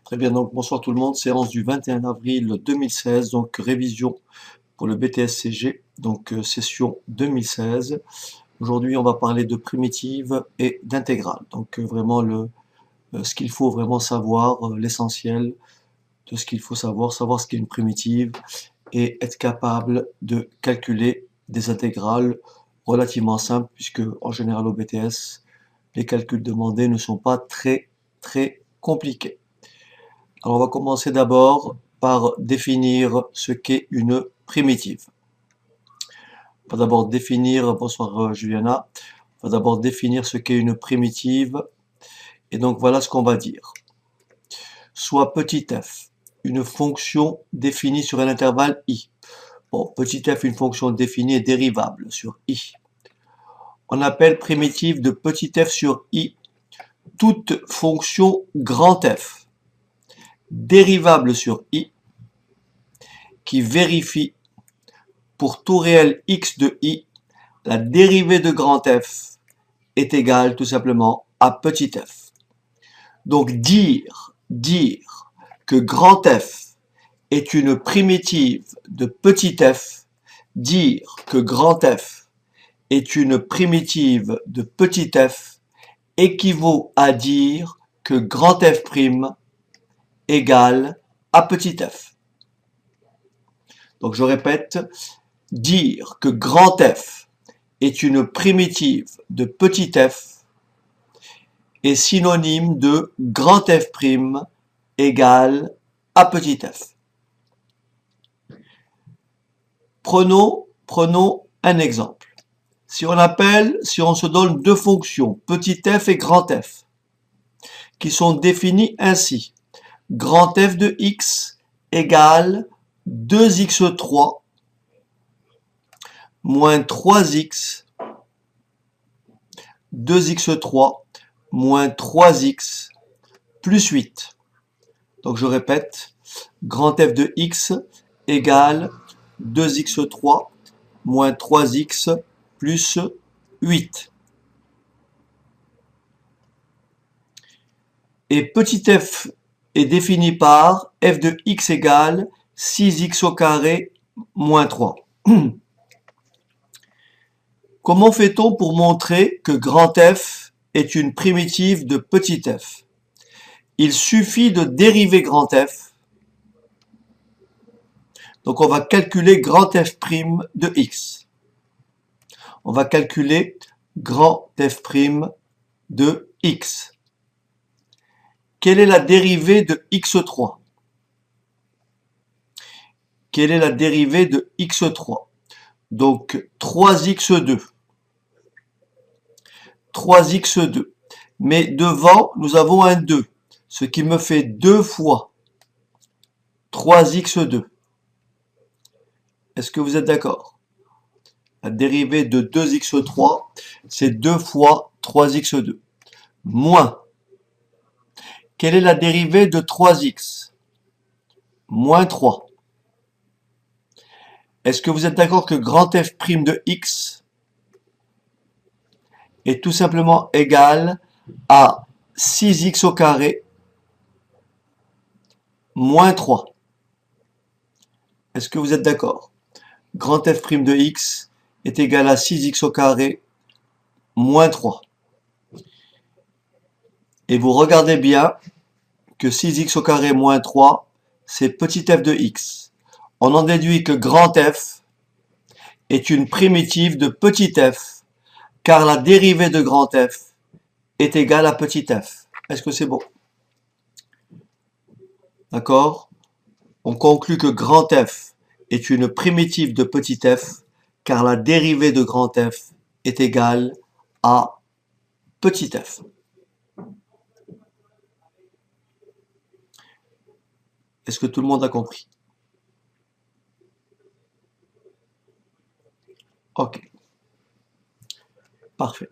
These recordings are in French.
Très bien, donc bonsoir tout le monde, séance du 21 avril 2016, donc révision pour le BTS-CG, donc session 2016. Aujourd'hui, on va parler de primitive et d'intégrale, donc vraiment ce qu'il faut vraiment savoir, l'essentiel de ce qu'il faut savoir ce qu'est une primitive et être capable de calculer des intégrales relativement simples, puisque en général au BTS, les calculs demandés ne sont pas très compliqués. Alors on va commencer d'abord par définir ce qu'est une primitive. On va d'abord définir, bonsoir Juliana, on va d'abord définir ce qu'est une primitive. Et donc voilà ce qu'on va dire. Soit petit f, une fonction définie sur un intervalle i. Bon, petit f, une fonction définie est dérivable sur i. On appelle primitive de petit f sur i toute fonction grand F dérivable sur i qui vérifie pour tout réel x de i, la dérivée de grand F est égale tout simplement à petit f. Donc dire que grand F est une primitive de petit f, dire que grand F est une primitive de petit f, équivaut à dire que grand F' égale à petit f. Donc je répète, dire que grand F est une primitive de petit f est synonyme de grand F' égale à petit f. Prenons un exemple. Si on se donne deux fonctions, petit f et grand F, qui sont définies ainsi. Grand F de x égale 2x3 moins 3x, 2x3 moins 3x plus 8. Donc je répète, grand F de x égale 2x3 moins 3x plus 8. Et petit f est défini par f de x égale 6x au carré moins 3. Comment fait-on pour montrer que grand F est une primitive de petit f? Il suffit de dériver grand F. Donc on va calculer grand F' de x. On va calculer grand F' de x. Quelle est la dérivée de x3? Quelle est la dérivée de x3? Donc 3x2. 3x2. Mais devant, nous avons un 2, ce qui me fait 2 fois 3x2. Est-ce que vous êtes d'accord? La dérivée de 2x3, c'est 2 fois 3x2. Moins. Quelle est la dérivée de 3x? Moins 3. Est-ce que vous êtes d'accord que grand F' de x est tout simplement égal à 6x au carré moins 3? Est-ce que vous êtes d'accord? Grand F' de x est égal à 6x au carré moins 3. Et vous regardez bien que 6x au carré moins 3, c'est petit f de x. On en déduit que grand F est une primitive de petit f, car la dérivée de grand F est égale à petit f. Est-ce que c'est bon? D'accord? On conclut que grand F est une primitive de petit f, car la dérivée de grand F est égale à petit f. Est-ce que tout le monde a compris? Ok. Parfait.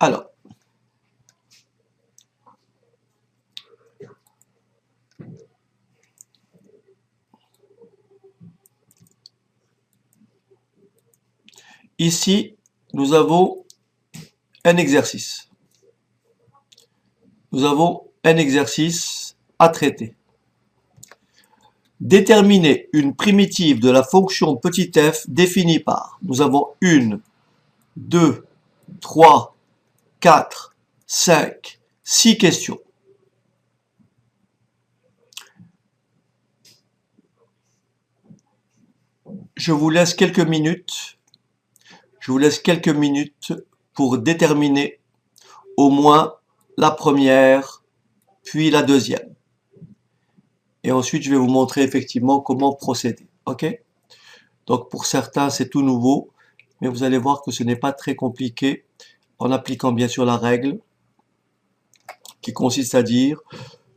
Alors, ici, nous avons un exercice. Nous avons un exercice à traiter. Déterminer une primitive de la fonction petit f définie par. Nous avons 1, 2, 3, 4, 5, 6 questions. Je vous laisse quelques minutes. Je vous laisse quelques minutes pour déterminer au moins la première, puis la deuxième. Et ensuite, je vais vous montrer effectivement comment procéder. OK? Donc, pour certains, c'est tout nouveau, mais vous allez voir que ce n'est pas très compliqué en appliquant bien sûr la règle qui consiste à dire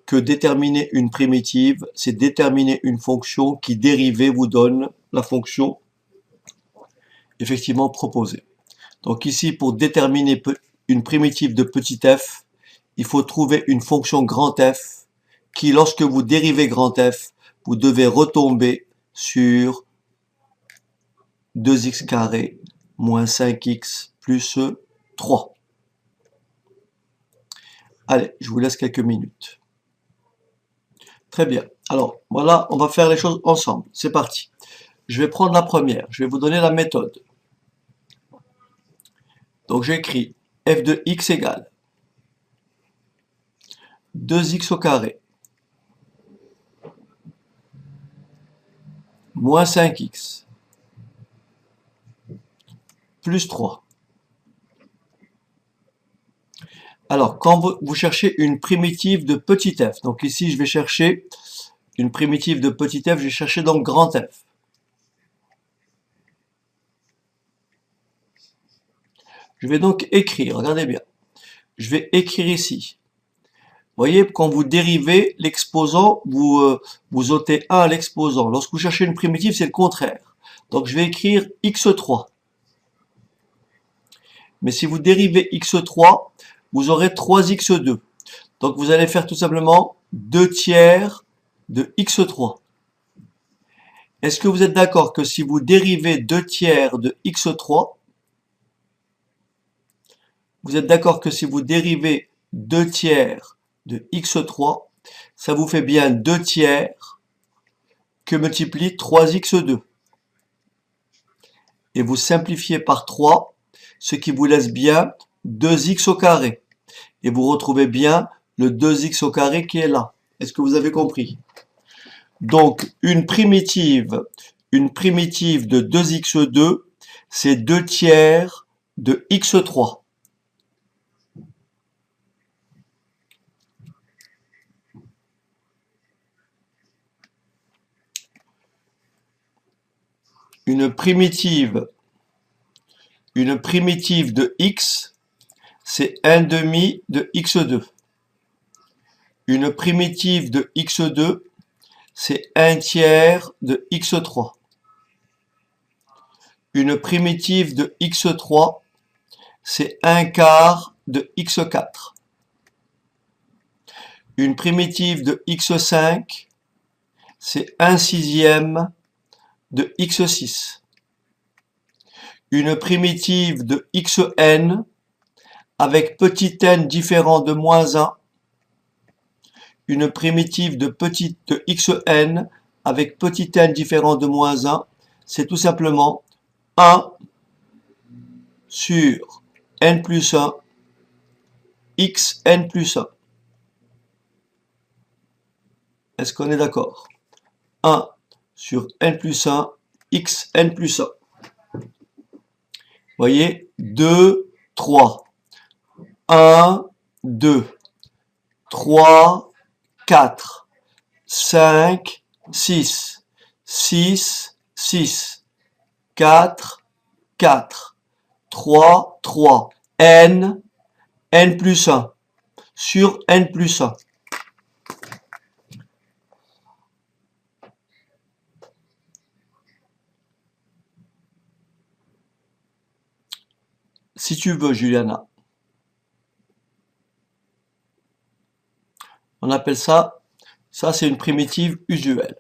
que déterminer une primitive, c'est déterminer une fonction qui dérivée vous donne la fonction effectivement proposée. Donc ici, pour déterminer une primitive de petit f, il faut trouver une fonction grand F qui, lorsque vous dérivez grand F, vous devez retomber sur 2x carré moins 5x plus 3. Allez, je vous laisse quelques minutes. Très bien. Alors, voilà, on va faire les choses ensemble. C'est parti. Je vais prendre la première. Je vais vous donner la méthode. Donc, j'écris f de x égale 2x au carré moins 5x plus 3. Alors, quand vous cherchez une primitive de petit f, donc ici je vais chercher une primitive de petit f, je vais chercher donc grand F. Je vais donc écrire, regardez bien, je vais écrire ici. Vous voyez, quand vous dérivez l'exposant, vous ôtez 1 à l'exposant. Lorsque vous cherchez une primitive, c'est le contraire. Donc je vais écrire x3. Mais si vous dérivez x3, vous aurez 3x2. Donc vous allez faire tout simplement 2 tiers de x3. Est-ce que vous êtes d'accord que si vous dérivez 2 tiers de x3, vous êtes d'accord que si vous dérivez 2 tiers de x3, ça vous fait bien 2 tiers que multiplie 3x2. Et vous simplifiez par 3, ce qui vous laisse bien 2x au carré. Et vous retrouvez bien le 2x au carré qui est là. Est-ce que vous avez compris? Donc, une primitive de 2x2, c'est 2 tiers de x3. Une primitive de x, c'est 1 demi de x2. Une primitive de x2, c'est 1 tiers de x3. Une primitive de x3, c'est 1 quart de x4. Une primitive de x5, c'est 1 sixième de x6. Une primitive de xn avec petit n différent de moins 1. Une primitive de xn avec petit n différent de moins 1, c'est tout simplement 1 sur n plus 1 xn plus 1. Est-ce qu'on est d'accord? 1 sur n plus 1 xn plus 1. Vous voyez, 2, 3. 1, 2, 3, 4, 5, 6, 6, 6, 4, 4, 3, 3, n plus 1, sur n plus 1. Si tu veux, Juliana. On appelle ça c'est une primitive usuelle.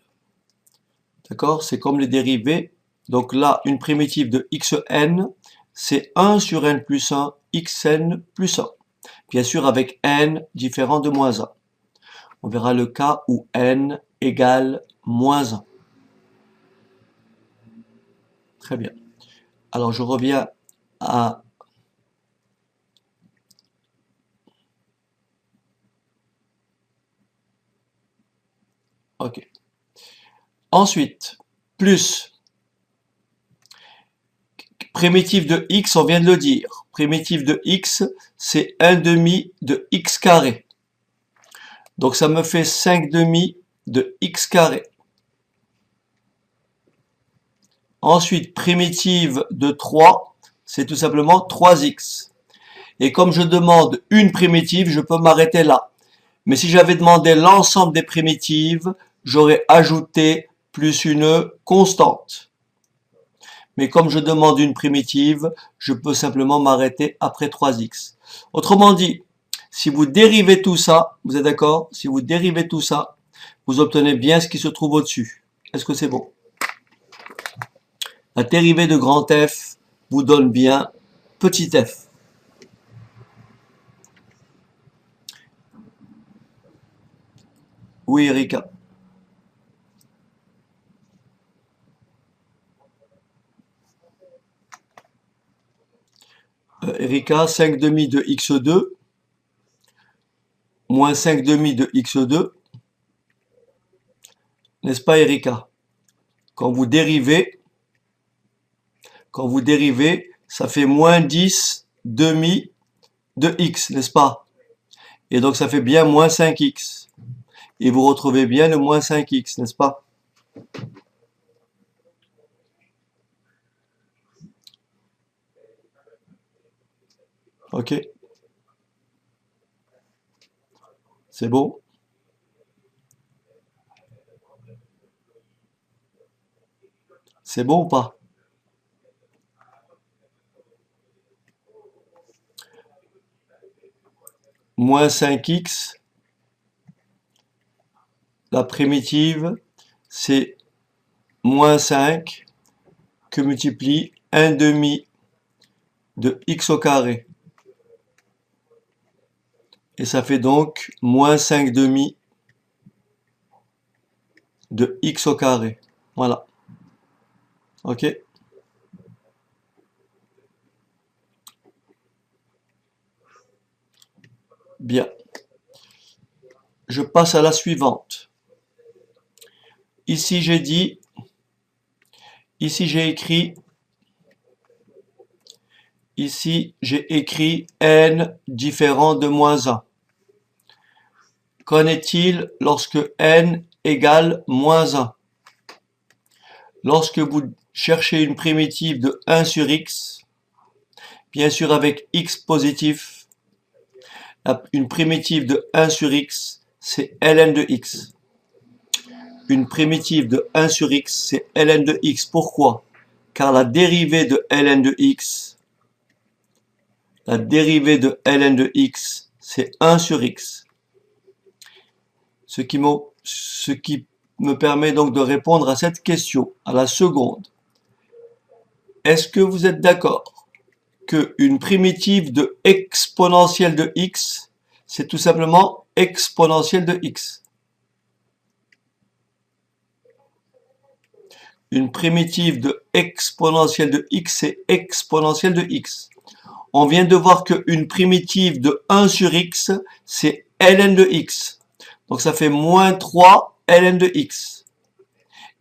D'accord? C'est comme les dérivés. Donc là, une primitive de xn, c'est 1 sur n plus 1, xn plus 1. Bien sûr, avec n différent de moins 1. On verra le cas où n égale moins 1. Très bien. Alors, je reviens à... OK. Ensuite, plus primitive de x, on vient de le dire. Primitive de x, c'est 1 demi de x carré. Donc ça me fait 5 demi de x carré. Ensuite, primitive de 3, c'est tout simplement 3x. Et comme je demande une primitive, je peux m'arrêter là. Mais si j'avais demandé l'ensemble des primitives, j'aurais ajouté plus une constante. Mais comme je demande une primitive, je peux simplement m'arrêter après 3x. Autrement dit, si vous dérivez tout ça, vous êtes d'accord? Si vous dérivez tout ça, vous obtenez bien ce qui se trouve au-dessus. Est-ce que c'est bon? La dérivée de grand F vous donne bien petit f. Oui, Erika. Erika, 5 demi de x2 moins 5 demi de x2. N'est-ce pas, Erika? Quand vous dérivez, ça fait moins 10 demi de x, n'est-ce pas? Et donc ça fait bien moins 5x. Et vous retrouvez bien le moins 5x, n'est-ce pas? Ok. C'est beau? C'est beau ou pas? Moins 5x, la primitive, c'est moins 5 que multiplie 1 demi de x au carré. Et ça fait donc moins 5 demi de x au carré. Voilà. Ok? Bien. Je passe à la suivante. Ici j'ai dit, ici j'ai écrit n différent de moins 1. Qu'en est-il lorsque n égale moins 1? Lorsque vous cherchez une primitive de 1 sur x, bien sûr avec x positif, une primitive de 1 sur x, c'est ln de x. Une primitive de 1 sur x, c'est ln de x. Pourquoi? Car la dérivée de ln de x, c'est 1 sur x. Ce qui me permet donc de répondre à cette question, à la seconde. Est-ce que vous êtes d'accord qu'une primitive de exponentielle de x, c'est tout simplement exponentielle de x? Une primitive de exponentielle de x, c'est exponentielle de x. On vient de voir qu'une primitive de 1 sur x, c'est ln de x. Donc ça fait moins 3 ln de x.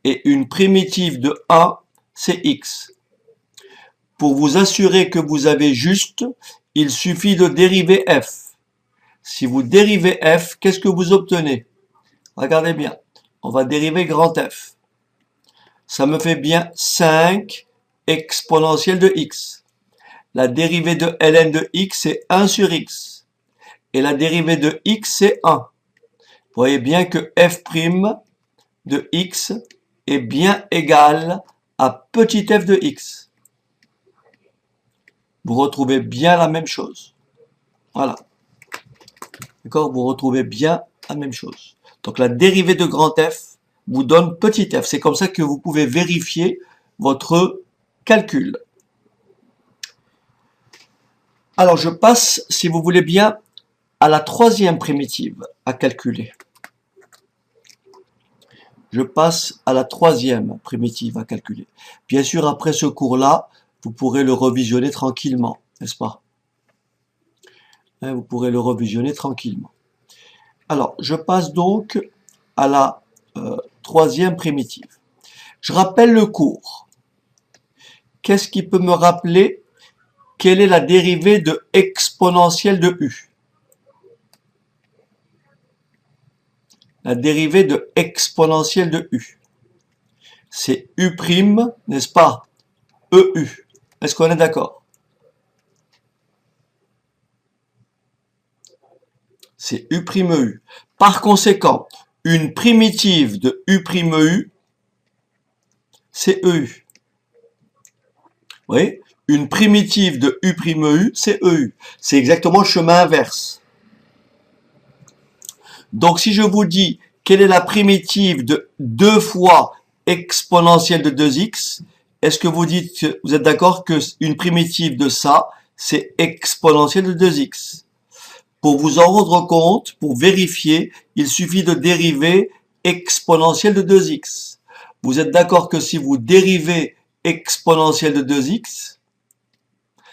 Et une primitive de 1, c'est x. Pour vous assurer que vous avez juste, il suffit de dériver f. Si vous dérivez f, qu'est-ce que vous obtenez? Regardez bien. On va dériver grand F. Ça me fait bien 5 exponentielle de x. La dérivée de ln de x, c'est 1 sur x. Et la dérivée de x, c'est 1. Vous voyez bien que f' de x est bien égal à petit f de x. Vous retrouvez bien la même chose. Voilà. D'accord? Vous retrouvez bien la même chose. Donc la dérivée de grand F vous donne petit f. C'est comme ça que vous pouvez vérifier votre calcul. Alors je passe, si vous voulez bien, à la troisième primitive à calculer. je passe à la troisième primitive à calculer. Bien sûr, après ce cours-là, vous pourrez le revisionner tranquillement, n'est-ce pas? Hein, vous pourrez le revisionner tranquillement. Alors, je passe donc à la troisième primitive. Je rappelle le cours. Qu'est-ce qui peut me rappeler quelle est la dérivée de exponentielle de u? La dérivée de exponentielle de u. C'est u', n'est-ce pas? EU. Est-ce qu'on est d'accord? C'est u', Par conséquent, une primitive de u', c'est EU. Oui, une primitive de u', c'est EU. C'est exactement le chemin inverse. Donc, si je vous dis quelle est la primitive de 2 fois exponentielle de 2x, est-ce que vous êtes d'accord que une primitive de ça, c'est exponentielle de 2x? Pour vous en rendre compte, pour vérifier, il suffit de dériver exponentielle de 2x. Vous êtes d'accord que si vous dérivez exponentielle de 2x,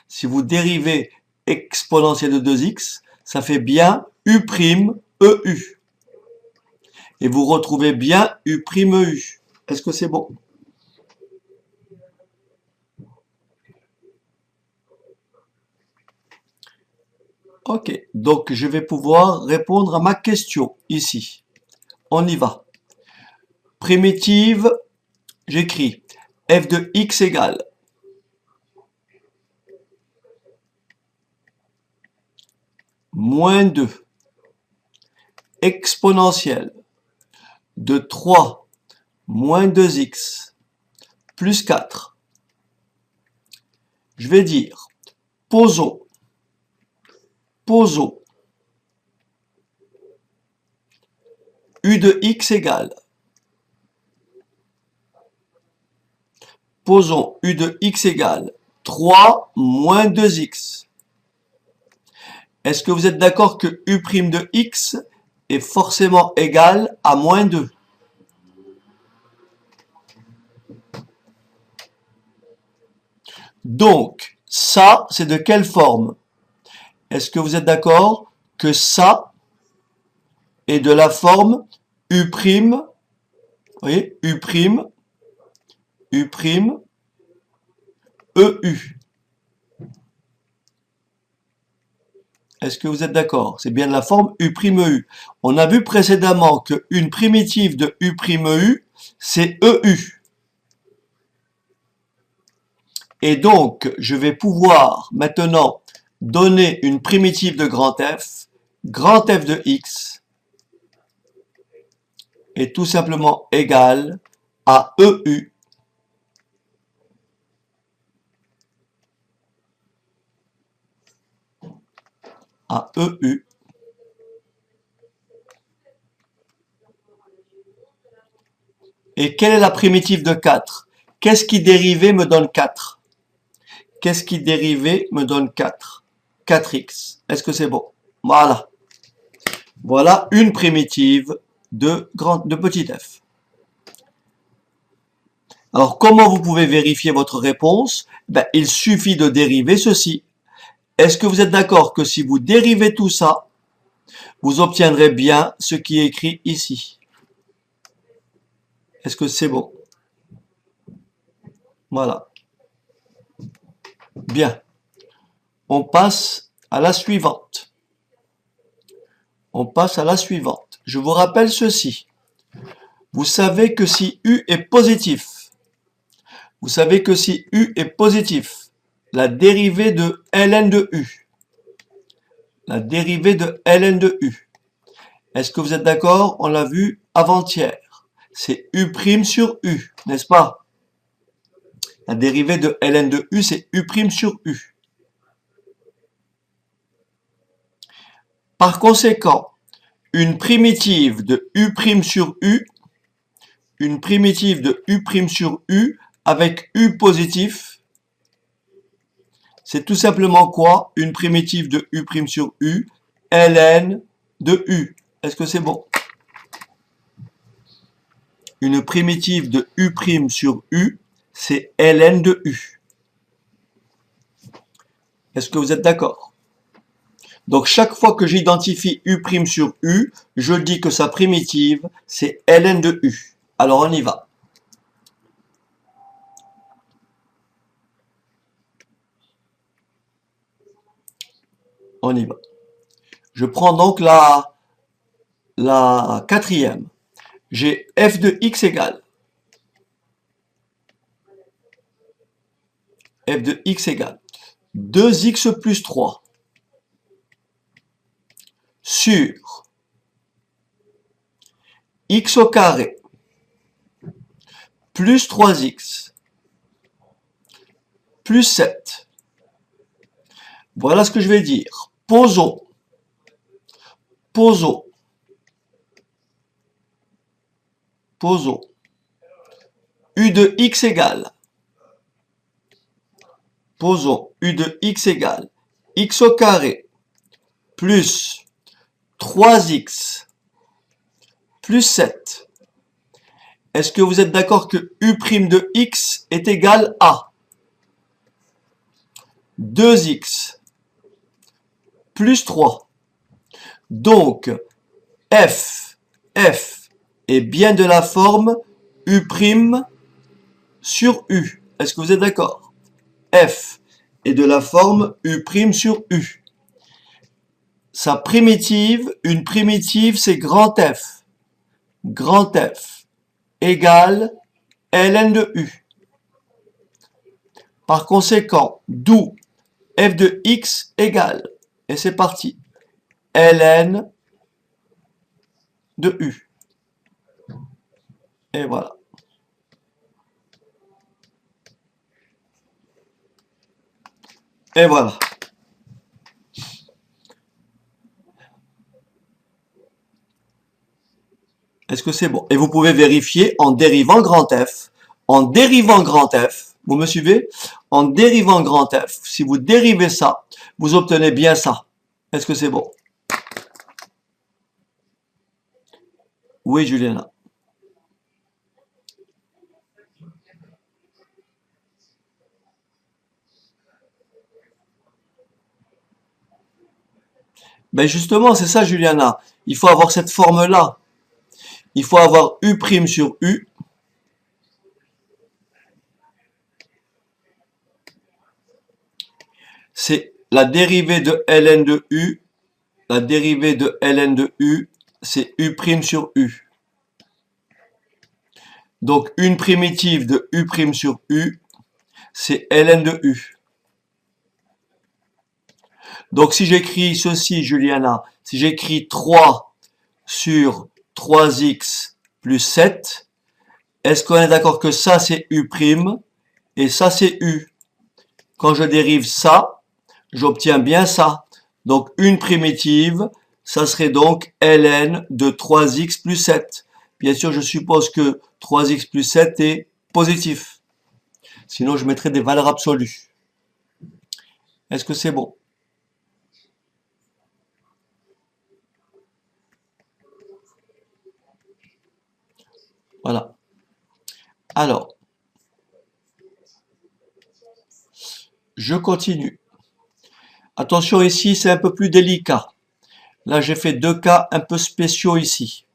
si vous dérivez exponentielle de 2x, ça fait bien u', et vous retrouvez bien u', Est-ce que c'est bon? Ok, donc je vais pouvoir répondre à ma question ici. On y va. Primitive, j'écris f de x égale moins 2 exponentielle de 3 moins 2x plus 4. Je vais dire, posons u de x égale, posons u de x égale 3 moins 2x. Est-ce que vous êtes d'accord que u' de x est forcément égal à moins 2? Donc, ça, c'est de quelle forme? Est-ce que vous êtes d'accord que ça est de la forme u', vous voyez, u', EU. Est-ce que vous êtes d'accord? C'est bien de la forme U', On a vu précédemment qu'une primitive de U', c'est EU. Et donc, je vais pouvoir maintenant donner une primitive de grand F de x est tout simplement égal à EU Et quelle est la primitive de 4? Qu'est-ce qui dérivé me donne 4? Qu'est-ce qui dérivé me donne 4? 4x. Est-ce que c'est bon? Voilà. Voilà une primitive de petit f. Alors, comment vous pouvez vérifier votre réponse? Il suffit de dériver ceci. Est-ce que vous êtes d'accord que si vous dérivez tout ça, vous obtiendrez bien ce qui est écrit ici? Est-ce que c'est bon? Voilà. Bien. On passe à la suivante. Je vous rappelle ceci. Vous savez que si U est positif, la dérivée de ln de U, est-ce que vous êtes d'accord? On l'a vu avant-hier. C'est U' sur U, n'est-ce pas? La dérivée de ln de U, c'est U' sur U. Par conséquent, une primitive de U' sur U, avec U positif, c'est tout simplement quoi? Une primitive de U' sur U, ln de U. Est-ce que c'est bon? une primitive de U' sur U, c'est ln de U. Est-ce que vous êtes d'accord? Donc chaque fois que j'identifie U' sur U, je dis que sa primitive, c'est ln de U. Alors on y va. On y va. Je prends donc la quatrième. J'ai f de x égale f de x égale 2x plus 3 sur x au carré plus 3x plus 7. Voilà ce que je vais dire. Posons u de x égale, posons u de x égale x au carré plus 3x plus 7. Est-ce que vous êtes d'accord que u' de x est égal à 2x plus 3? Donc, f est bien de la forme u' sur u. Est-ce que vous êtes d'accord? F est de la forme u' sur u. Sa primitive, une primitive, c'est grand F. Grand F égale ln de u. Par conséquent, d'où f de x égale, et c'est parti, ln de u. Et voilà. Et voilà. Est-ce que c'est bon? Et vous pouvez vérifier en dérivant grand F. En dérivant grand F, vous me suivez? En dérivant grand F, si vous dérivez ça, vous obtenez bien ça. Est-ce que c'est bon? Oui, Juliana. Ben justement, c'est ça, Juliana. Il faut avoir cette forme-là. Il faut avoir U' sur U. C'est la dérivée de ln de U. La dérivée de ln de U, c'est U' sur U. Donc, une primitive de U' sur U, c'est ln de U. Donc, si j'écris ceci, Juliana, si j'écris 3 sur 3x plus 7, est-ce qu'on est d'accord que ça, c'est U' et ça, c'est U? Quand je dérive ça, j'obtiens bien ça. Donc, une primitive, ça serait donc ln de 3x plus 7. Bien sûr, je suppose que 3x plus 7 est positif. Sinon, je mettrais des valeurs absolues. Est-ce que c'est bon? Voilà. Alors, je continue. Attention ici, c'est un peu plus délicat. Là, j'ai fait deux cas un peu spéciaux ici.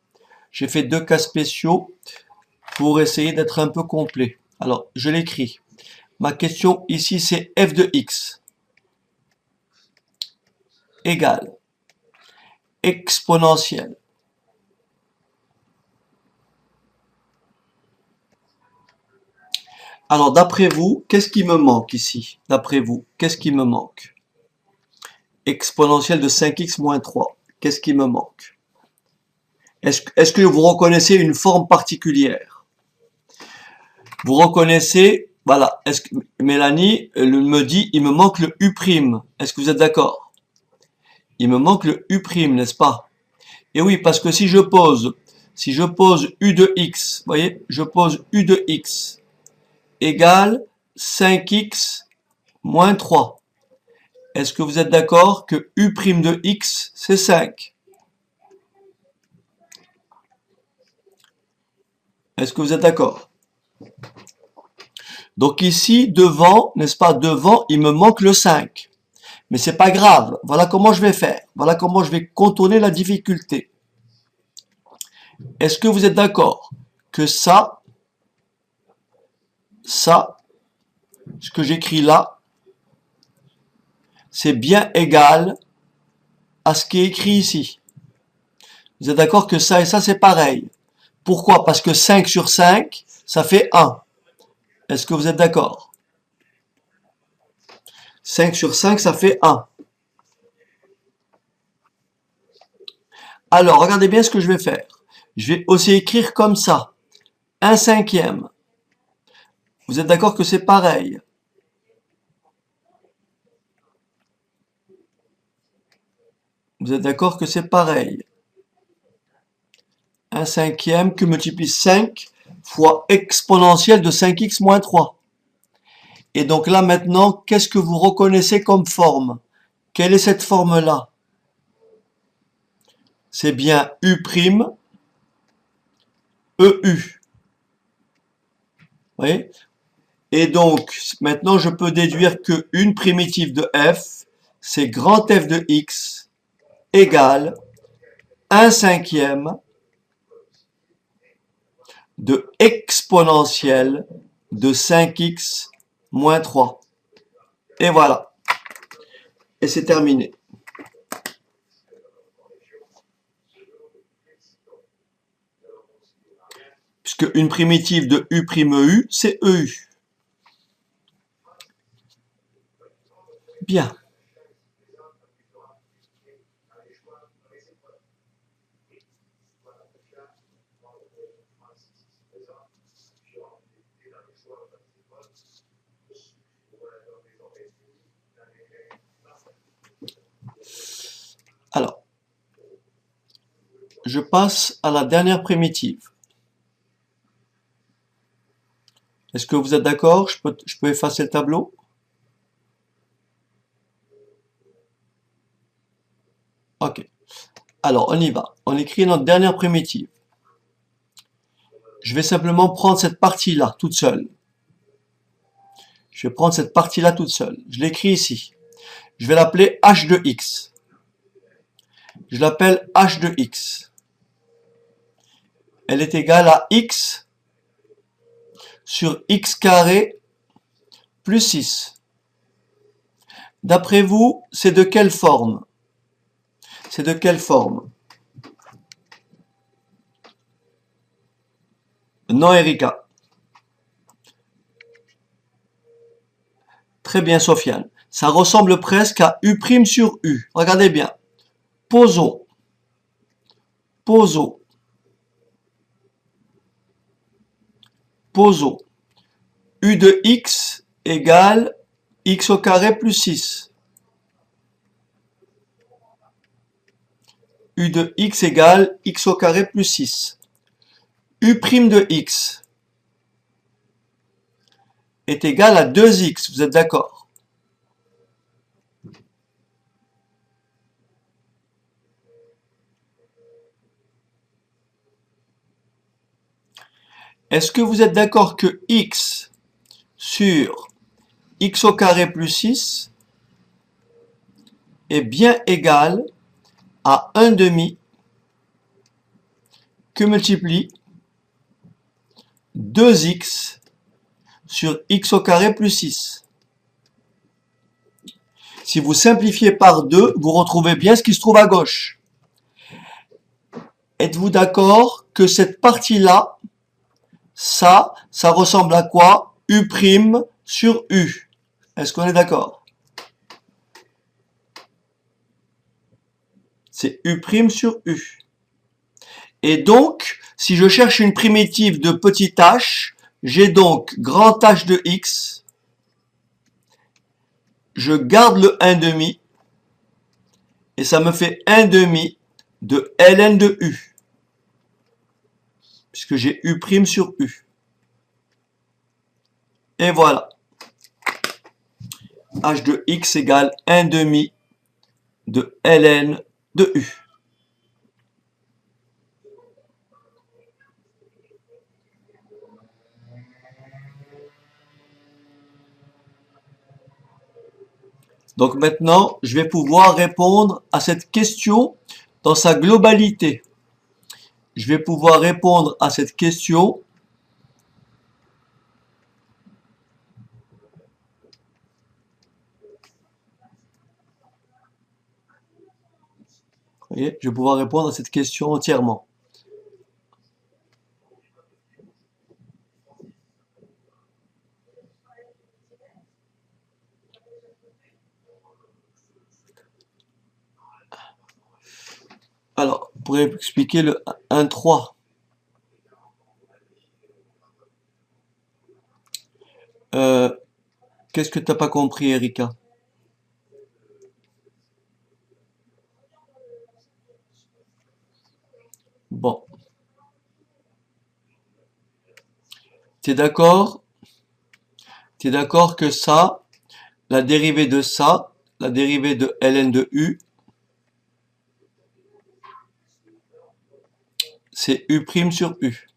J'ai fait deux cas spéciaux pour essayer d'être un peu complet. Alors, je l'écris. Ma question ici, c'est f de x égale exponentielle. Alors, d'après vous, qu'est-ce qui me manque ici? D'après vous, qu'est-ce qui me manque? Exponentielle de 5x moins 3. Qu'est-ce qui me manque? Est-ce que vous reconnaissez une forme particulière? Vous reconnaissez, voilà, est-ce que Mélanie me dit, il me manque le U'. Est-ce que vous êtes d'accord? Il me manque le U', n'est-ce pas? Et oui, parce que si je pose U de x, vous voyez, je pose U de x égale 5x moins 3. Est-ce que vous êtes d'accord que U' de x, c'est 5? Est-ce que vous êtes d'accord? Donc ici, devant, n'est-ce pas, devant, il me manque le 5. Mais c'est pas grave. Voilà comment je vais faire. Voilà comment je vais contourner la difficulté. Est-ce que vous êtes d'accord que ça, ce que j'écris là, c'est bien égal à ce qui est écrit ici? Vous êtes d'accord que ça et ça, c'est pareil? Pourquoi? Parce que 5 sur 5, ça fait 1. Est-ce que vous êtes d'accord? 5 sur 5, ça fait 1. Alors, regardez bien ce que je vais faire. Je vais aussi écrire comme ça. 1 cinquième. Vous êtes d'accord que c'est pareil? Vous êtes d'accord que c'est pareil? 1 cinquième que multiplie 5 fois exponentielle de 5x moins 3. Et donc là maintenant, qu'est-ce que vous reconnaissez comme forme? Quelle est cette forme-là? C'est bien U', EU. Vous voyez? Et donc, maintenant, je peux déduire que une primitive de f, c'est grand F de x égale 1 cinquième de exponentielle de 5x moins 3. Et voilà. Et c'est terminé. Puisque une primitive de U', c'est EU. Bien. Alors, je passe à la dernière primitive. Est-ce que vous êtes d'accord? Je peux effacer le tableau? Ok. Alors, on y va. On écrit notre dernière primitive. Je vais simplement prendre cette partie-là, toute seule. Je vais prendre cette partie-là toute seule. Je l'écris ici. Je vais l'appeler h de x. Je l'appelle h de x. Elle est égale à x sur x carré plus 6. D'après vous, c'est de quelle forme? C'est de quelle forme? Non, Erika. Très bien, Sofiane. Ça ressemble presque à U' sur U. Regardez bien. Posons. Posons. Posons. U de x égale x au carré plus 6. U de x égale x au carré plus 6. U' de x est égal à 2x. Vous êtes d'accord? Est-ce que vous êtes d'accord que x sur x au carré plus 6 est bien égal à 1 demi que multiplie 2x sur x au carré plus 6. Si vous simplifiez par 2, vous retrouvez bien ce qui se trouve à gauche. Êtes-vous d'accord que cette partie-là, ça ressemble à quoi? U' sur U. Est-ce qu'on est d'accord? C'est U' sur U. Et donc, si je cherche une primitive de petit h, j'ai donc grand H de x, je garde le 1 demi, et ça me fait 1 demi de ln de U, puisque j'ai U' sur U. Et voilà. H de x égale 1 demi de ln de U. Donc maintenant, je vais pouvoir répondre à cette question dans sa globalité. Je vais pouvoir répondre à cette question vous voyez, je vais pouvoir répondre à cette question entièrement. Alors, pour expliquer le 1,3. Qu'est-ce que t'as pas compris, Erika? Bon, t'es d'accord? T'es d'accord que ça, la dérivée de ça, la dérivée de ln de u, c'est u' sur u.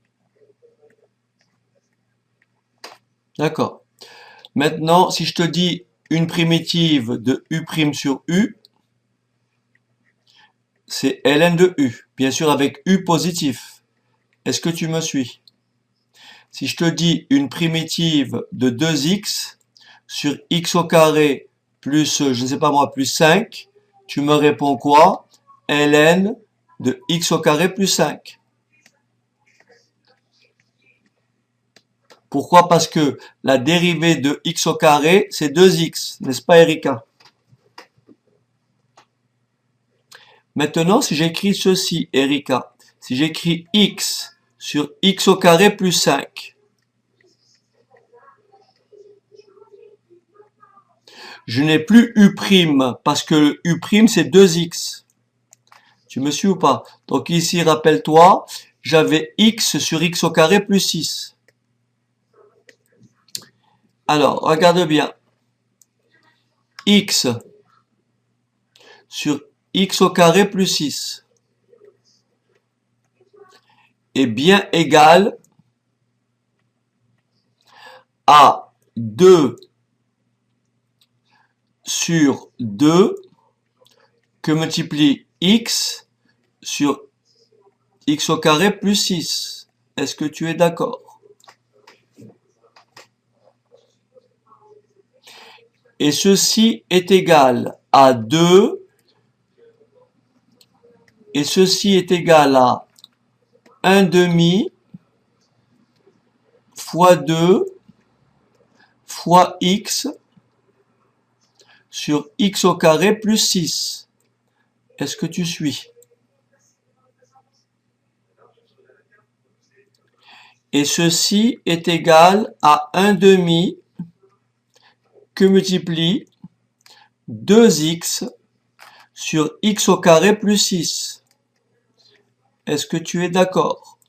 D'accord. Maintenant, si je te dis une primitive de u' sur u, c'est ln de u, bien sûr avec u positif. Est-ce que tu me suis? Si je te dis une primitive de 2x sur x au carré plus, je ne sais pas moi, plus 5, tu me réponds quoi? Ln de x au carré plus 5. Pourquoi? Parce que la dérivée de x au carré, c'est 2x, n'est-ce pas, Erika? Maintenant, si j'écris ceci, Erika, si j'écris x sur x au carré plus 5, je n'ai plus u' parce que u' c'est 2x. Tu me suis ou pas? Donc ici, rappelle-toi, j'avais x sur x au carré plus 6. Alors, regarde bien. X sur x au carré plus 6 est bien égal à 2 sur 2 que multiplie x sur x au carré plus 6. Est-ce que tu es d'accord? Et ceci est égal à 2, et ceci est égal à 1 demi fois 2 fois x sur x au carré plus 6. Est-ce que tu suis? Et ceci est égal à 1 demi que multiplie 2x sur x au carré plus 6. Est-ce que tu es d'accord?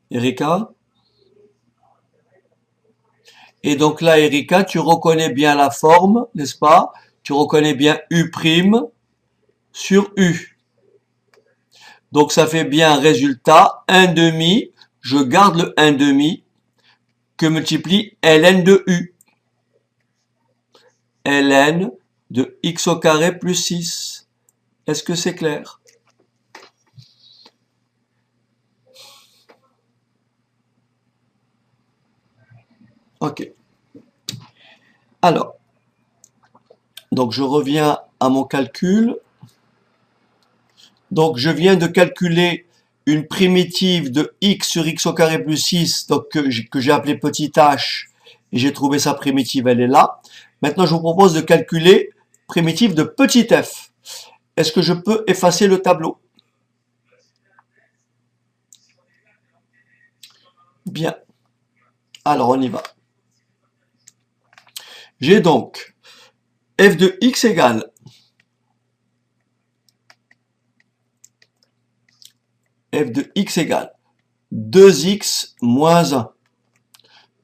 Erika? Et donc là, Erika, tu reconnais bien la forme, n'est-ce pas? Tu reconnais bien u' sur u. Donc ça fait bien un résultat 1 demi, je garde le 1 demi, que multiplie ln de u. Ln de x au carré plus 6. Est-ce que c'est clair? Ok. Alors, donc je reviens à mon calcul. Donc je viens de calculer une primitive de x sur x au carré plus 6, donc que j'ai appelé petit h, et j'ai trouvé sa primitive, elle est là. Maintenant, je vous propose de calculer primitive de petit f. Est-ce que je peux effacer le tableau? Bien. Alors, on y va. J'ai donc f de x égale f de x égale 2x moins 1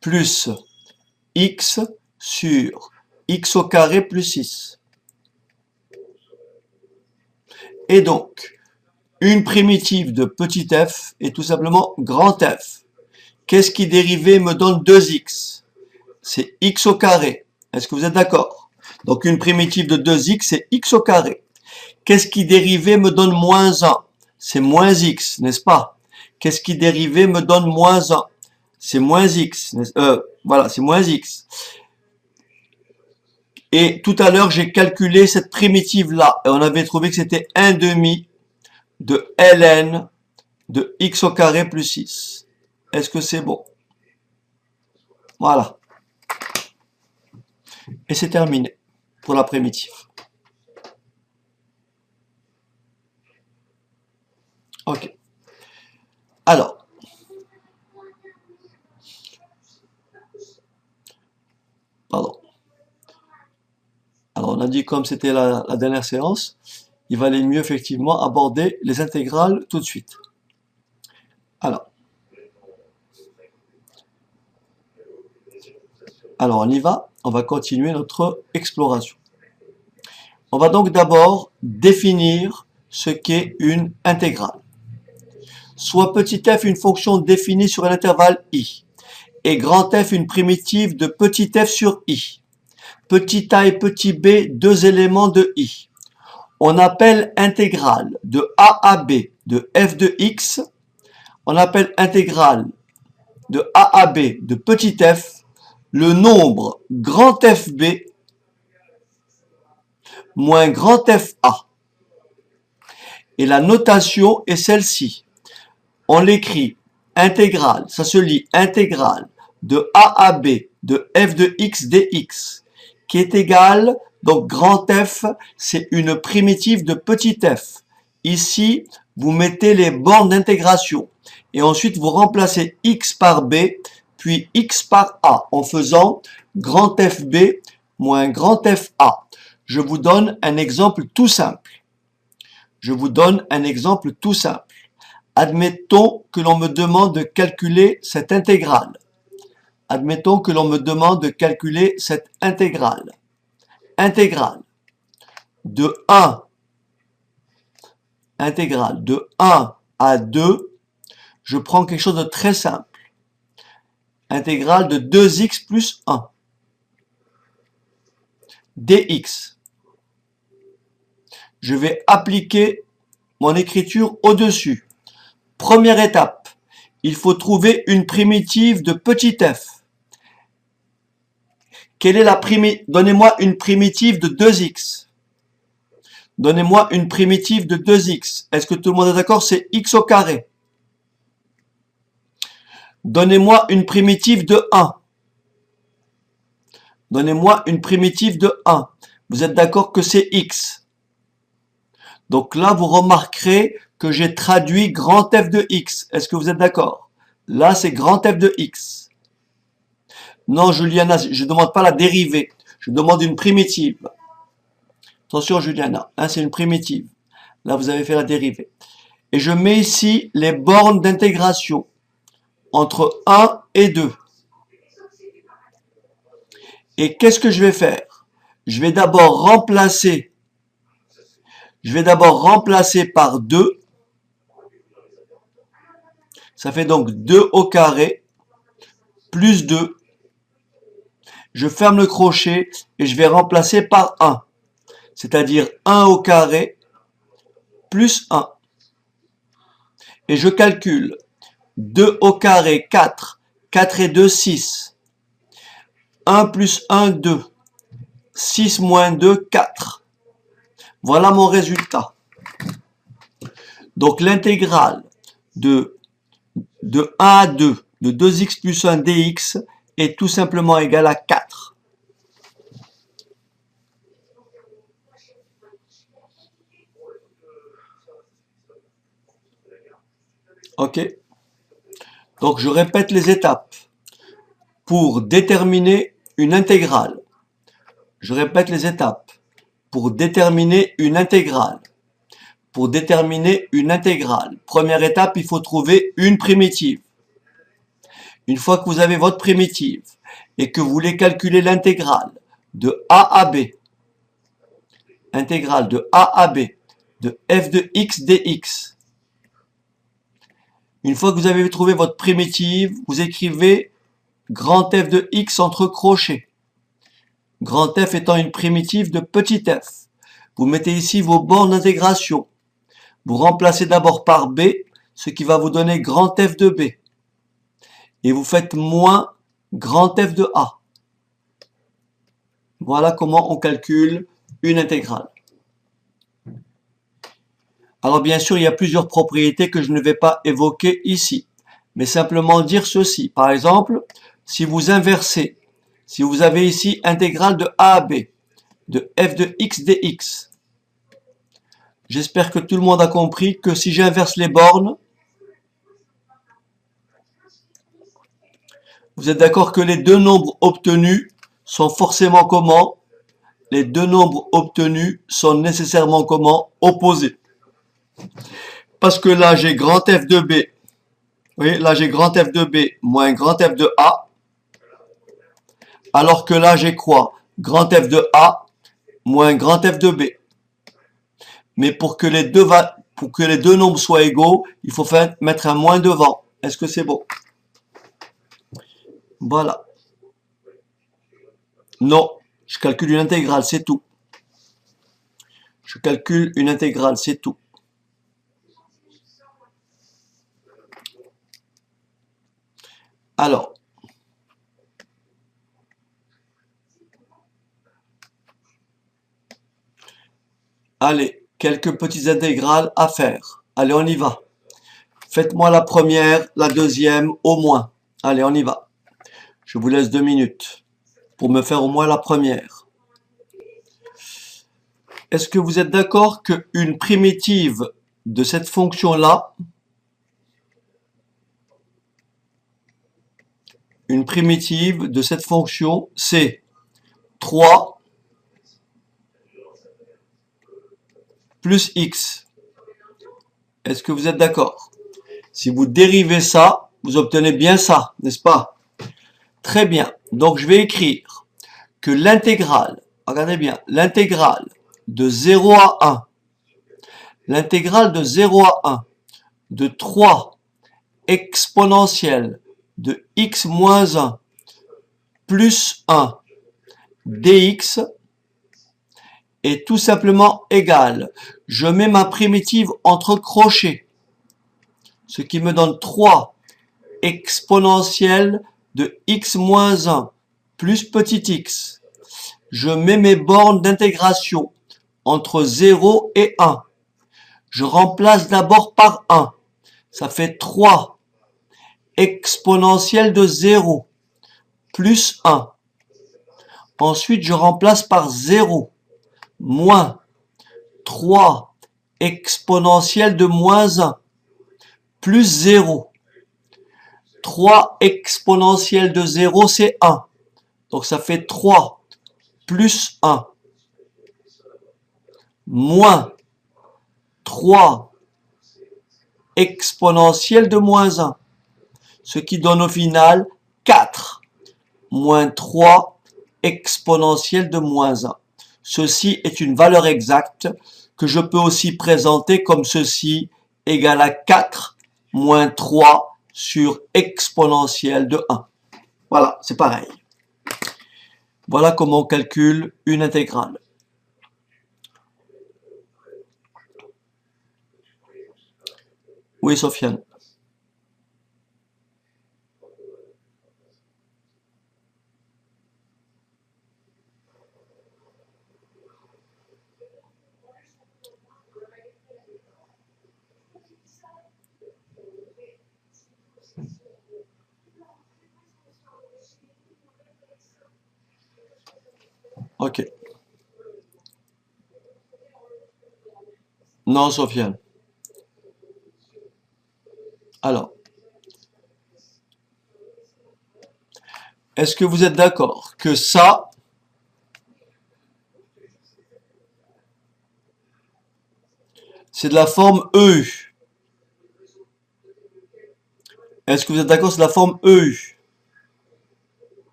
plus x sur x au carré plus 6. Et donc, Une primitive de petit f est tout simplement grand F. Qu'est-ce qui dérivé me donne 2x? C'est x au carré. Est-ce que vous êtes d'accord? Donc une primitive de 2x, c'est x au carré. Qu'est-ce qui dérivé me donne moins 1? C'est moins x, n'est-ce pas? Qu'est-ce qui dérivé me donne moins 1? C'est moins x. Voilà, c'est moins x. Et tout à l'heure, j'ai calculé cette primitive-là. Et on avait trouvé que c'était 1 demi de ln de x au carré plus 6. Est-ce que c'est bon? Voilà. Et c'est terminé pour la primitive. Ok. Alors, pardon. Alors, on a dit comme c'était la dernière séance, il valait mieux effectivement aborder les intégrales tout de suite. Alors, on y va, on va continuer notre exploration. On va donc d'abord définir ce qu'est une intégrale. Soit petit f une fonction définie sur un intervalle i, et grand F une primitive de petit f sur i. Petit a et petit b, deux éléments de i. On appelle intégrale de a à b de f de x. On appelle intégrale de a à b de petit f le nombre grand fb moins grand fa. Et la notation est celle-ci. On l'écrit intégrale, ça se lit intégrale de a à b de f de x dx, qui est égale, donc grand F, c'est une primitive de petit f. Ici, vous mettez les bornes d'intégration, et ensuite vous remplacez x par b, puis x par a, en faisant grand fb moins grand fa. Je vous donne un exemple tout simple. Admettons que l'on me demande de calculer cette intégrale. Intégrale de 1 à 2, je prends quelque chose de très simple. Intégrale de 2x plus 1 dx. Je vais appliquer mon écriture au-dessus. Première étape, il faut trouver une primitive de petit f. Quelle est la primitive? Donnez-moi une primitive de 2x. Est-ce que tout le monde est d'accord? C'est x au carré. Donnez-moi une primitive de 1. Vous êtes d'accord que c'est x. Donc là, vous remarquerez que j'ai traduit grand F de x. Est-ce que vous êtes d'accord? Là, c'est grand F de x. Non, Juliana, je ne demande pas la dérivée. Je demande une primitive. Attention, Juliana, hein, c'est une primitive. Là, vous avez fait la dérivée. Et je mets ici les bornes d'intégration entre 1 et 2. Et qu'est-ce que je vais faire? Je vais d'abord remplacer par 2. Ça fait donc 2 au carré plus 2. Je ferme le crochet et je vais remplacer par 1. C'est-à-dire 1 au carré plus 1. Et je calcule 2 au carré, 4. 4 et 2, 6. 1 plus 1, 2. 6 moins 2, 4. Voilà mon résultat. Donc l'intégrale de 1 à 2 de 2x plus 1 dx est tout simplement égale à 4. Ok? Donc je répète les étapes. Pour déterminer une intégrale. Pour déterminer une intégrale. Première étape, il faut trouver une primitive. Une fois que vous avez votre primitive et que vous voulez calculer l'intégrale de a à b, de f de x dx, Une fois que vous avez trouvé votre primitive, vous écrivez grand F de x entre crochets. Grand F étant une primitive de petit f. Vous mettez ici vos bornes d'intégration. Vous remplacez d'abord par b, ce qui va vous donner grand F de b. Et vous faites moins grand F de a. Voilà comment on calcule une intégrale. Alors bien sûr, il y a plusieurs propriétés que je ne vais pas évoquer ici, mais simplement dire ceci. Par exemple, si vous inversez, si vous avez ici intégrale de a à b, de f de x dx, j'espère que tout le monde a compris que si j'inverse les bornes, vous êtes d'accord que les deux nombres obtenus sont forcément comment? Les deux nombres obtenus sont nécessairement comment? Opposés. Parce que là, j'ai grand F de B. Vous voyez, là, j'ai grand F de B moins grand F de A. Alors que là, j'ai quoi? Grand F de A moins grand F de B. Mais pour que les deux nombres soient égaux, il faut mettre un moins devant. Est-ce que c'est bon? Voilà. Non, je calcule une intégrale, c'est tout. Je calcule une intégrale, c'est tout. Alors, allez, quelques petites intégrales à faire. Allez, on y va. Faites-moi la première, la deuxième, au moins. Allez, on y va. Je vous laisse 2 minutes pour me faire au moins la première. Est-ce que vous êtes d'accord qu'une primitive de cette fonction-là, une primitive de cette fonction, c'est 3 plus x. Est-ce que vous êtes d'accord? Si vous dérivez ça, vous obtenez bien ça, n'est-ce pas? Très bien. Donc, je vais écrire que l'intégrale, regardez bien, l'intégrale de 0 à 1, l'intégrale de 0 à 1 de 3 exponentielle de x moins 1 plus 1 dx est tout simplement égale. Je mets ma primitive entre crochets, ce qui me donne 3 exponentielle de x moins 1 plus petit x. Je mets mes bornes d'intégration entre 0 et 1. Je remplace d'abord par 1. Ça fait 3 exponentielle de 0 plus 1. Ensuite, je remplace par 0 moins 3 exponentielle de moins 1 plus 0. 3 exponentielle de 0, c'est 1. Donc ça fait 3 plus 1 moins 3 exponentielle de moins 1. Ce qui donne au final 4 moins 3 exponentielle de moins 1. Ceci est une valeur exacte que je peux aussi présenter comme ceci égale à 4 moins 3 sur exponentielle de 1. Voilà, c'est pareil. Voilà comment on calcule une intégrale. Oui, Sofiane. Ok. Non, Sofiane. Alors, est-ce que vous êtes d'accord que ça, c'est de la forme EU? Est-ce que vous êtes d'accord que c'est de la forme EU?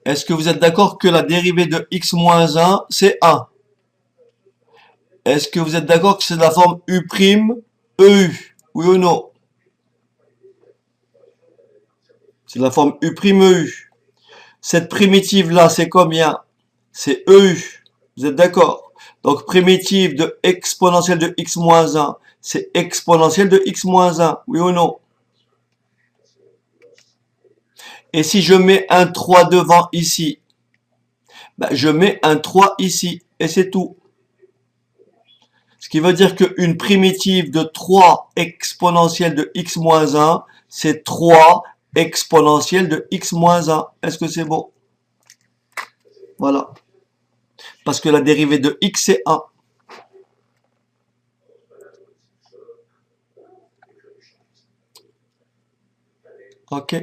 Est-ce que vous êtes d'accord que la dérivée de x moins 1, c'est 1? Est-ce que vous êtes d'accord que c'est de la forme U', EU? Oui ou non? C'est la forme U', EU. Cette primitive-là, c'est combien? C'est EU. Vous êtes d'accord? Donc, primitive de exponentielle de x moins 1, c'est exponentielle de x moins 1. Oui ou non? Et si je mets un 3 devant ici, ben, je mets un 3 ici. Et c'est tout. Ce qui veut dire qu'une primitive de 3 exponentielle de x moins 1, c'est 3 exponentielle de x moins 1. Est-ce que c'est bon? Voilà. Parce que la dérivée de x, c'est 1. Ok.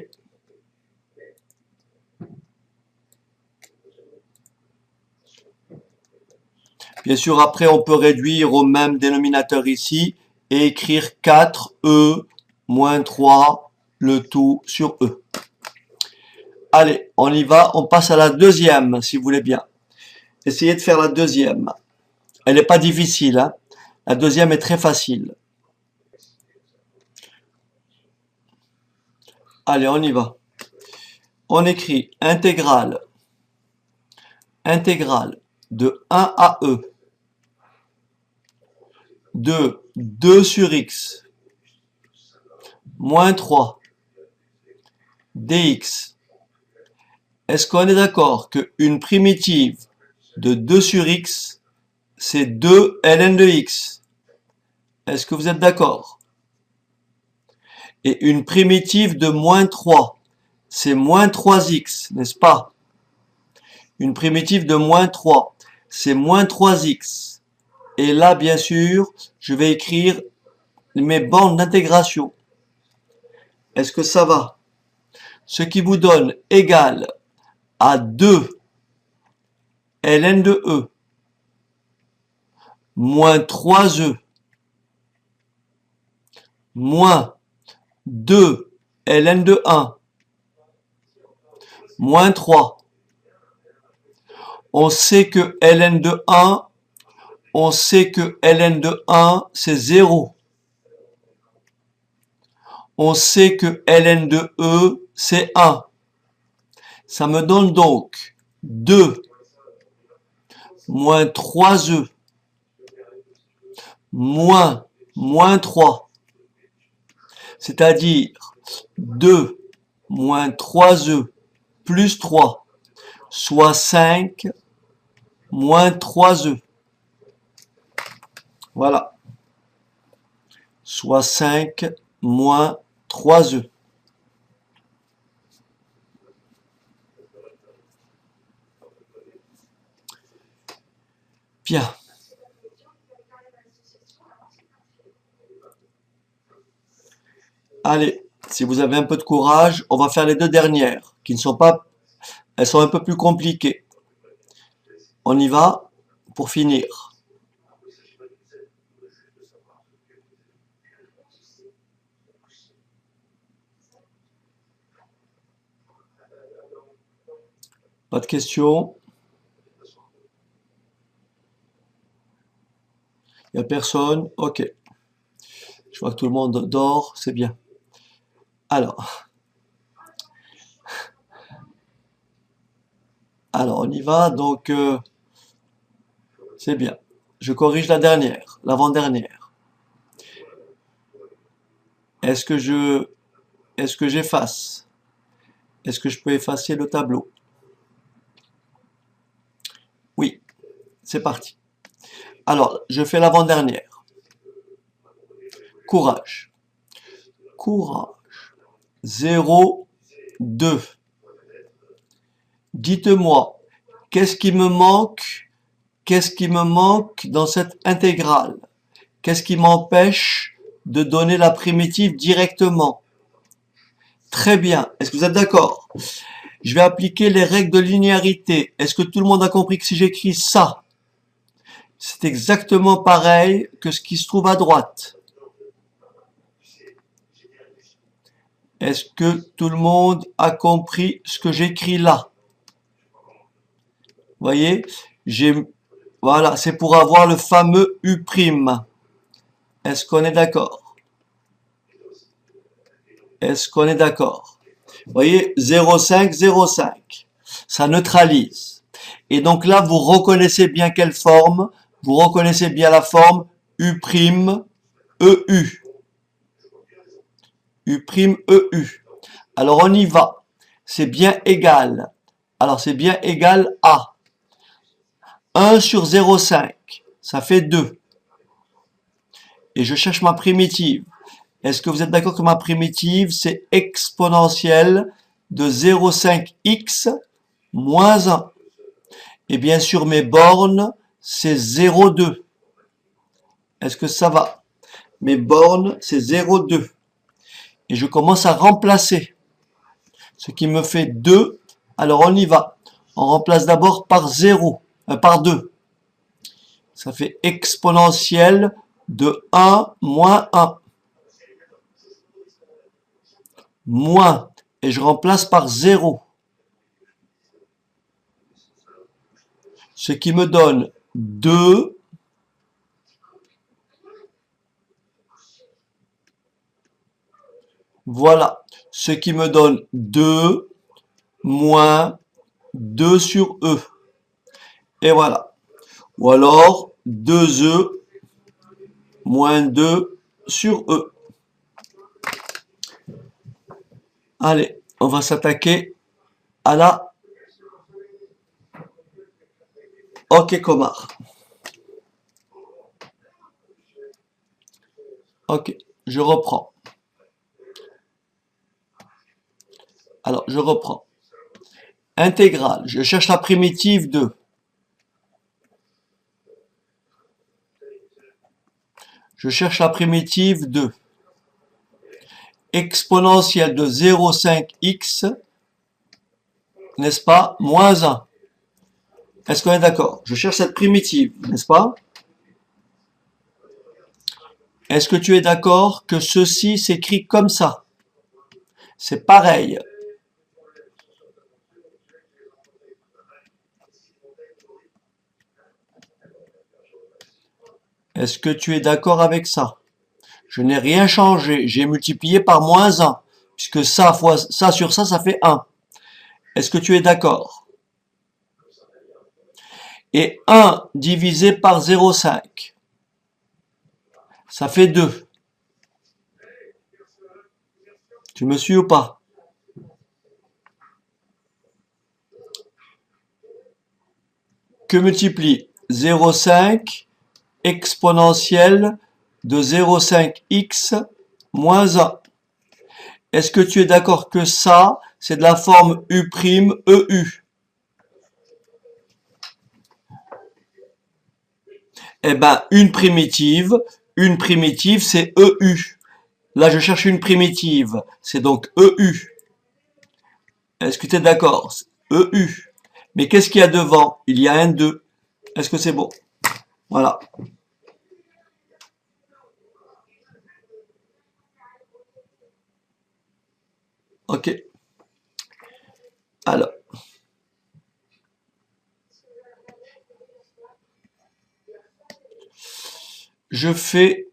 Bien sûr, après, on peut réduire au même dénominateur ici et écrire 4e moins 3, le tout sur e. Allez, on y va. On passe à la deuxième, si vous voulez bien. Essayez de faire la deuxième. Elle n'est pas difficile, hein. La deuxième est très facile. Allez, on y va. On écrit intégrale de 1 à e de 2 sur x moins 3 dx. Est-ce qu'on est d'accord qu'une primitive de 2 sur x, c'est 2 ln de x? Est-ce que vous êtes d'accord? Et une primitive de moins 3, c'est moins 3x, n'est-ce pas? Une primitive de moins 3, c'est moins 3x. Et là, bien sûr, je vais écrire mes bandes d'intégration. Est-ce que ça va? Ce qui vous donne égal à 2 ln de e moins 3e moins 2 ln de 1 moins 3. On sait que ln de 1, c'est 0. On sait que ln de e, c'est 1. Ça me donne donc 2 moins 3e moins 3. C'est-à-dire 2 moins 3e plus 3, soit 5 moins 3e. Voilà. Soit 5 moins 3e. Bien. Allez, si vous avez un peu de courage, on va faire les deux dernières, qui ne sont pas... Elles sont un peu plus compliquées. On y va pour finir. Pas de questions? Il n'y a personne? Ok. Je vois que tout le monde dort, c'est bien. Alors, on y va, donc c'est bien. Je corrige la dernière, l'avant-dernière. Est-ce que j'efface? Est-ce que je peux effacer le tableau? Oui, c'est parti. Alors, je fais l'avant-dernière. Courage. Courage. 0, 2. Dites-moi, qu'est-ce qui me manque dans cette intégrale? Qu'est-ce qui m'empêche de donner la primitive directement? Très bien. Est-ce que vous êtes d'accord? Je vais appliquer les règles de linéarité. Est-ce que tout le monde a compris que si j'écris ça, c'est exactement pareil que ce qui se trouve à droite? Est-ce que tout le monde a compris ce que j'écris là? Vous voyez, voilà, c'est pour avoir le fameux U'. Est-ce qu'on est d'accord? Est-ce qu'on est d'accord? Vous voyez, 0,5, 0,5. Ça neutralise. Et donc là, vous reconnaissez bien quelle forme? Vous reconnaissez bien la forme U', EU. U', EU. Alors on y va. C'est bien égal. Alors c'est bien égal à 1 sur 0,5. Ça fait 2. Et je cherche ma primitive. Est-ce que vous êtes d'accord que ma primitive, c'est exponentielle de 0,5x moins 1? Et bien sûr, mes bornes, c'est 0,2. Est-ce que ça va? Mes bornes, c'est 0,2. Et je commence à remplacer. Ce qui me fait 2. Alors, on y va. On remplace d'abord par 0, par 2. Ça fait exponentielle de 1 moins 1. Moins. Et je remplace par 0. Ce qui me donne 2 voilà, ce qui me donne 2 moins 2 sur E. Et voilà. Ou alors 2E moins 2 sur E. Allez, on va s'attaquer à la OK Comar. Ok, je reprends. Alors, je reprends. Intégrale, je cherche la primitive de. Je cherche la primitive de. Exponentielle de 0,5x, n'est-ce pas, moins 1. Est-ce qu'on est d'accord? Je cherche cette primitive, n'est-ce pas? Est-ce que tu es d'accord que ceci s'écrit comme ça? C'est pareil. Est-ce que tu es d'accord avec ça? Je n'ai rien changé. J'ai multiplié par moins 1. Puisque ça fois ça sur ça, ça fait 1. Est-ce que tu es d'accord? Et 1 divisé par 0,5. Ça fait 2. Tu me suis ou pas? Que multiplie 0,5 exponentielle de 0,5x moins 1. Est-ce que tu es d'accord que ça, c'est de la forme U', Eh ben, une primitive c'est EU. Là, je cherche une primitive, c'est donc EU. Est-ce que tu es d'accord? EU. Mais qu'est-ce qu'il y a devant? Il y a un 2. Est-ce que c'est bon? Voilà. Ok. Alors. Je fais.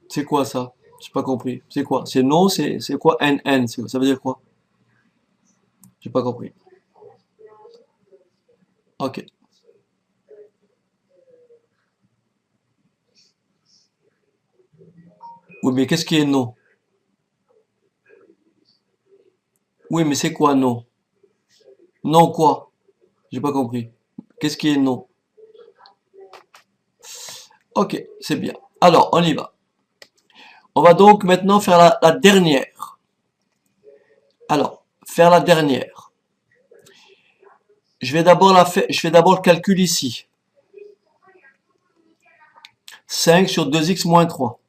C'est quoi ça? J'ai pas compris. C'est quoi? C'est non, c'est quoi NN? Ça veut dire quoi? J'ai pas compris. Ok. Oui, mais qu'est-ce qui est non? Oui, mais c'est quoi non? Non quoi? J'ai pas compris. Qu'est-ce qui est non? Ok, c'est bien. Alors, on y va. On va donc maintenant faire la dernière. Alors, faire la dernière. Je fais d'abord le calcul ici. 5 sur 2x moins 3.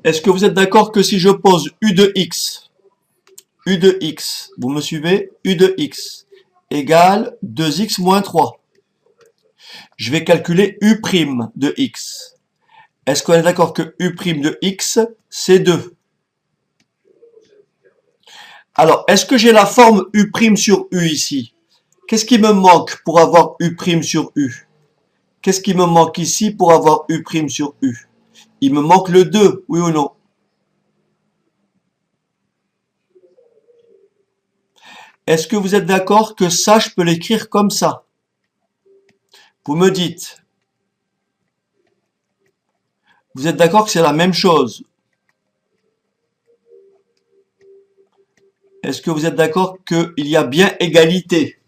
Est-ce que vous êtes d'accord que si je pose U de x, vous me suivez? U de x égale 2x moins 3. Je vais calculer U' de x. Est-ce qu'on est d'accord que U' de x, c'est 2? Alors, est-ce que j'ai la forme U' sur U ici? Qu'est-ce qui me manque pour avoir U' sur U? Qu'est-ce qui me manque ici pour avoir U' sur U? Il me manque le 2, oui ou non? Est-ce que vous êtes d'accord que ça, je peux l'écrire comme ça? Vous me dites. Vous êtes d'accord que c'est la même chose? Est-ce que vous êtes d'accord qu'il y a bien égalité?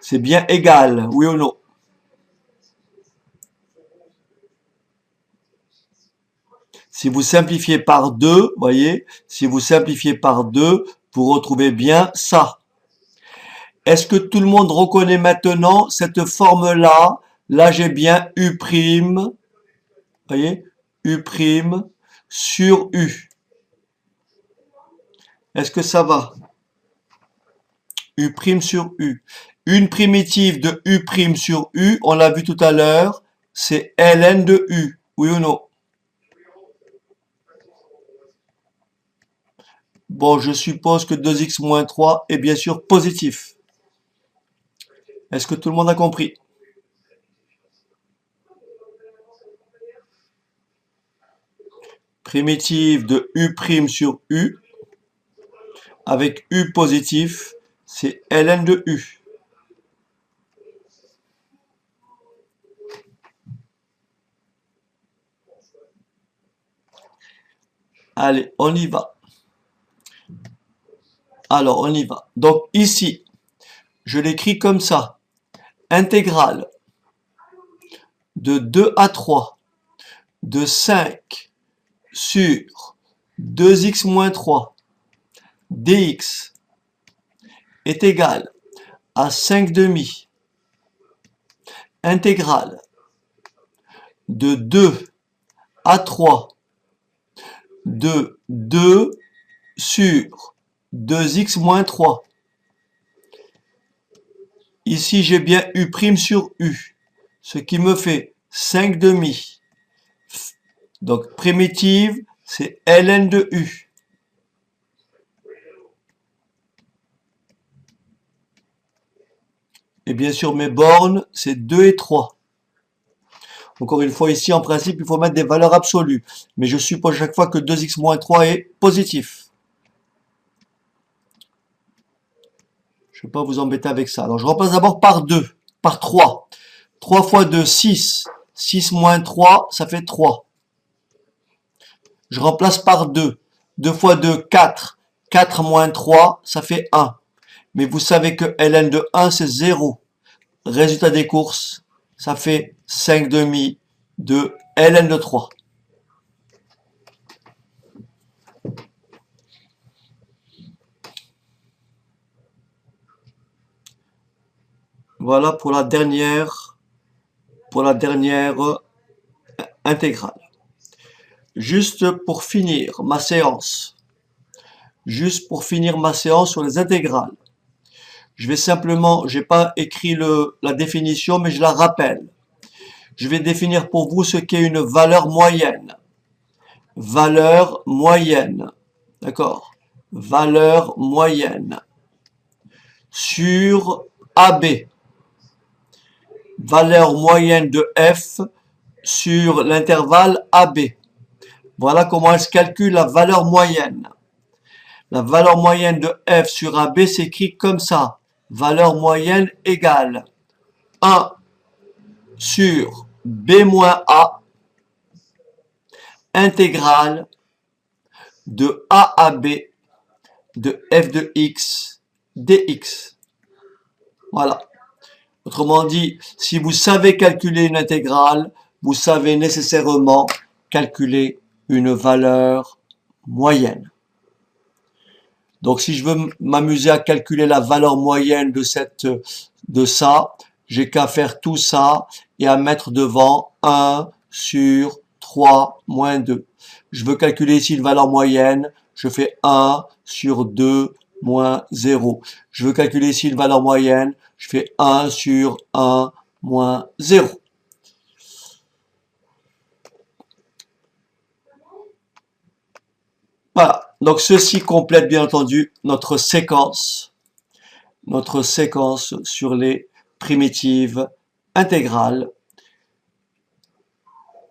C'est bien égal, oui ou non? Si vous simplifiez par 2, voyez, si vous simplifiez par 2, vous retrouvez bien ça. Est-ce que tout le monde reconnaît maintenant cette forme-là? Là, j'ai bien U', voyez, U' sur U. Est-ce que ça va? U' sur U. Une primitive de U' sur U, on l'a vu tout à l'heure, c'est ln de U. Oui ou non? Bon, je suppose que 2x moins 3 est bien sûr positif. Est-ce que tout le monde a compris? Primitive de U' sur U, avec U positif, c'est ln de U. Allez, on y va. Alors, on y va. Donc ici, je l'écris comme ça. Intégrale de 2 à 3 de 5 sur 2x moins 3 dx est égal à 5 demi intégrale de 2 à 3 de 2 sur 2x moins 3. Ici, j'ai bien U' sur U, ce qui me fait 5 demi. Donc, primitive, c'est ln de U. Et bien sûr, mes bornes, c'est 2 et 3. Encore une fois, ici, en principe, il faut mettre des valeurs absolues. Mais je suppose chaque fois que 2x moins 3 est positif. Je ne vais pas vous embêter avec ça. Alors, je remplace d'abord par 2, par 3. 3 fois 2, 6. 6 moins 3, ça fait 3. Je remplace par 2. 2 fois 2, 4. 4 moins 3, ça fait 1. Mais vous savez que ln de 1, c'est 0. Résultat des courses, ça fait 5 demi de ln de 3. Voilà pour la dernière intégrale. Juste pour finir ma séance, sur les intégrales, je vais simplement, j'ai pas écrit la définition, mais je la rappelle. Je vais définir pour vous ce qu'est une valeur moyenne. Valeur moyenne, d'accord? Valeur moyenne sur AB. Valeur moyenne de f sur l'intervalle AB. Voilà comment elle se calcule la valeur moyenne. La valeur moyenne de f sur AB s'écrit comme ça. Valeur moyenne égale 1 sur b moins a intégrale de a à b de f de x dx. Voilà. Autrement dit, si vous savez calculer une intégrale, vous savez nécessairement calculer une valeur moyenne. Donc si je veux m'amuser à calculer la valeur moyenne de ça, j'ai qu'à faire tout ça et à mettre devant 1 sur 3 moins 2. Je veux calculer ici une valeur moyenne, je fais 1 sur 2 moins 0. Je veux calculer ici une valeur moyenne, je fais 1 sur 1 moins 0. Voilà, donc ceci complète bien entendu notre séquence sur les primitives intégrales,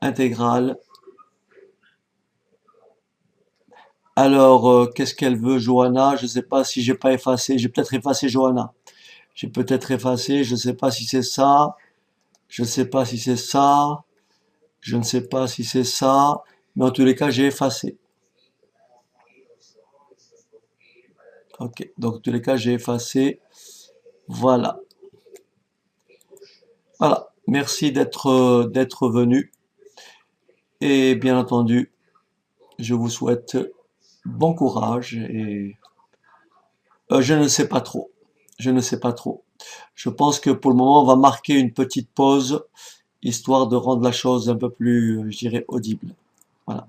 intégrales. Alors, qu'est-ce qu'elle veut, Johanna? Je ne sais pas si j'ai pas effacé. J'ai peut-être effacé Johanna. J'ai peut-être effacé. Je ne sais pas si c'est ça. Je ne sais pas si c'est ça. Je ne sais pas si c'est ça. Mais en tous les cas, j'ai effacé. Ok. Donc, en tous les cas, j'ai effacé. Voilà. Voilà. Merci d'être venu. Et bien entendu, je vous souhaite bon courage et je ne sais pas trop. Je ne sais pas trop. Je pense que pour le moment, on va marquer une petite pause, histoire de rendre la chose un peu plus, je dirais, audible. Voilà.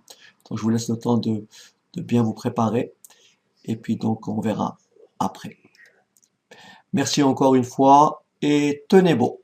Donc je vous laisse le temps de bien vous préparer. Et puis donc on verra après. Merci encore une fois et tenez bon.